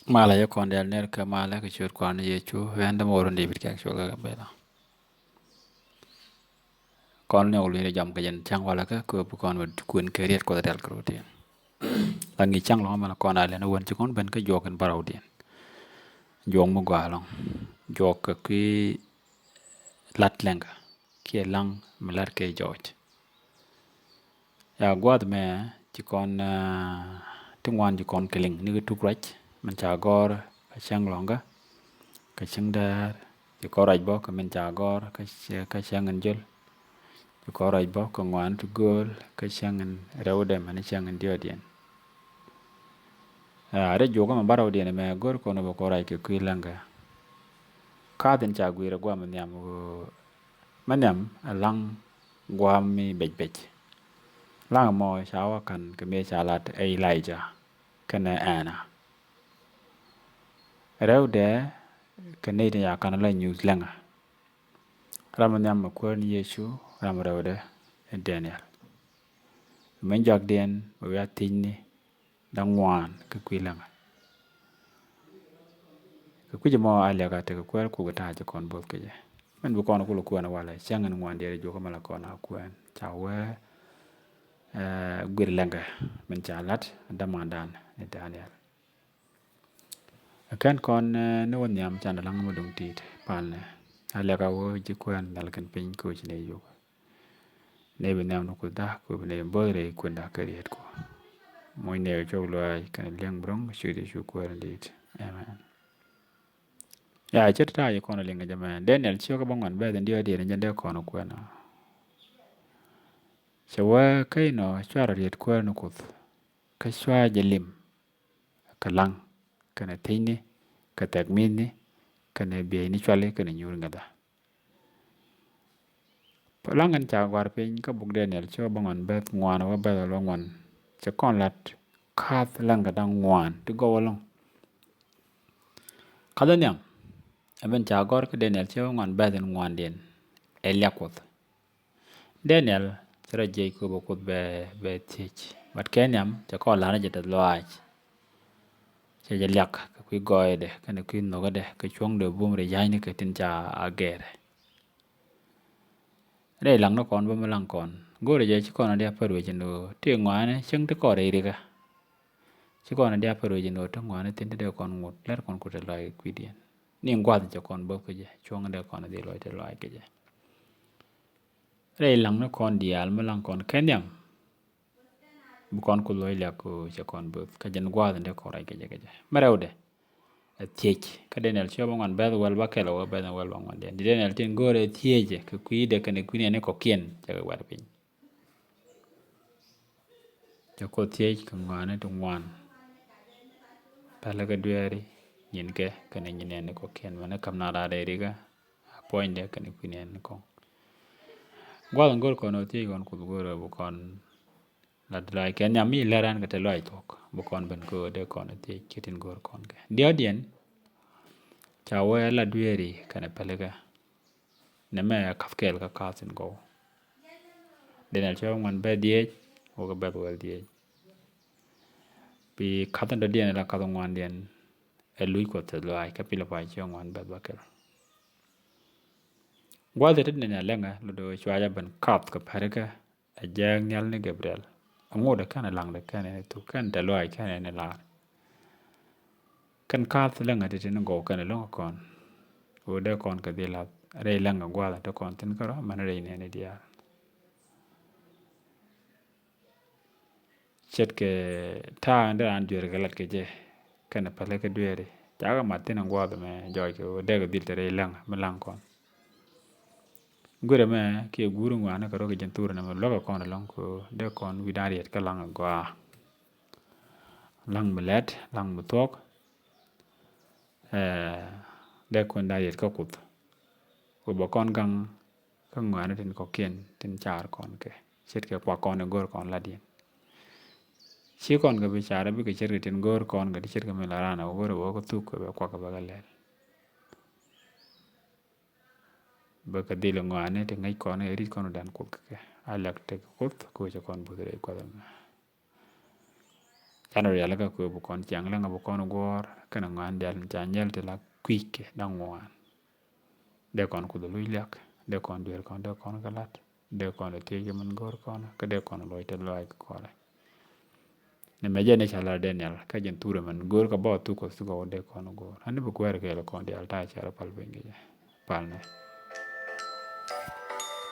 Mala yo kon del ner ka mala ka chur kwan ye chu wenda moro ndi bit kak chul ka bela. Kon ne ulu ne jam ka jen chang wala ka ko bu kon wad kun keriet ko del kro tien. Langi chang lo mala kon ale na won chukon ben ka joken barau tien. Jong mu gwa long. Jok ka ki lat lenga. Ki lang malar ke joj. Ya gwad me chukon tingwan chukon keling ni ka tukrach. Man cha gor ka chang longa. Ka chang dar. Ko raj bo ka min cha gor ka changan jul ko raj bo ka ngwan tu gol ka changan rewde man changan dio dien are joga ma baraw dien me gor ko no ko raj ke kuilanga ka den cha gwira gwa manyam alang gwa mi bej lang mo shawa kan ke me chalat ai laija kana ana rewde ka ne ya kan la news langa ramanyam ko ni yesu ram rewde Daniel men jak den o ya tinni dangwan ka kuilanga ka kuje mo ale ka te ko ku ta je kon bol ke je men bu kon ko lu ko na wala changan ngwan de jo ko mala ko na ku en chawe gwir langa men chalat damandan ni Daniel kan kon ne won yam chan lang mo dum tit palne ale ka wo ji ko en dal kan pin ko ji ne yo ne be nam no ko da ko ne bore ko da kariet ko moy ne jo lo ay kan liang brong shu de shu ko dit amen ya chet ta ye kono linga jama Daniel chio ka bangon be den dio de nyande kono ko na chewa kai no chwara riet ko no kuth ka chwa jelim ka lang kana tini ka tagmini kana be ni chwale kana nyur ngada palangan cha war pin ka buk Daniel chio bangon be ngwan wa be lo ngwan che kon lat khat langa dang ngwan tu go long kadanyam aben cha gor ka Daniel chio ngwan be den ngwan den eliakoth Daniel chara jay ko bokut be tich but kenyam cha ko lana jeta loach cha jaliak ka kui goide kana kui nogade ka chuang de bum re yaini ka tin cha agere re lang no kon bum lang kon gore je chi kon dia paru je no ti ngwane ching te ko re riga chi kon dia paru je no to ngwane tin de kon ngut ler kon ku te loi kui dien ni ngwad cha kon bo ke je chuang de kon de loi te loi ke je re lang no kon dial ma lang kon kenyam bu kon ku loy la ko cha kon bu ka jen gwa de ko ra ke je marewde tiech ka Daniel cho ngon be wel ba kelo be wel ba ngon de Daniel tin gore tieje ka ku ide ka ne ku ne ko kien cha ga war pin cha ko tiech ka ngane to ngwan pala ga dueri yin ke ka ne ne ko kien mana kam na ra de riga point de ka ne ku ne ko gwa ngor ko no tie gon ku gore bu kon la drai ken nyam mi leran ka te loi tok bu kon ben ko de kon te kitin gor kon ke dio dien cha we la dueri kana pelega ne me kafkel ka kasin go Daniel cho ngon be die o ga be wel die bi katan do dien la ka ngwan dien e lui ko te loi ka pila pa cho ngon be ba kel gwa de ne lenga lo do chwa ya ben kap ka perega a jang nyal ne Gabriel ngoda kana lang de kana to kan te loi kana ne la kan kap lenga de ne go kana lo kon o de kon ka de la re lenga gwa de kon tin karo man re ne dia chet ke ta anda an jwer galat ke je kana pale ke dwere jaga matin ngwa de me joy ke de ga dil re lenga me lang kon gure me ke guru ngwa na karo ke jentur na lo ko kon long ko de kon widariet ka lang gwa lang melet lang mutok de kon dariet ka kut ko bo kon gang ka ngwa na tin ko kien tin char kon ke chet ke kwa kon gor kon la dien chi kon ga bichara bi ke cher tin gor kon ga cher ga me la rana gor bo ko tu ko kwa ka ba le ba ka dilo ngane te ngai kon e ri kon dan ko ke alak te ko che kon bu re ko da Ano ya laka ko bu kon chang la bu kon gor kana ngan dal chanyel te la kwike dangwan de kon ku lu yak de kon der kon de kon galat de kon te je man gor kon ka de kon loy te loy ko la ne meje ne chala daniel ka jen tura man gor ka ba tu ko su go de kon gor ande bu kwer ke la kon de alta cha pal bengi pal ne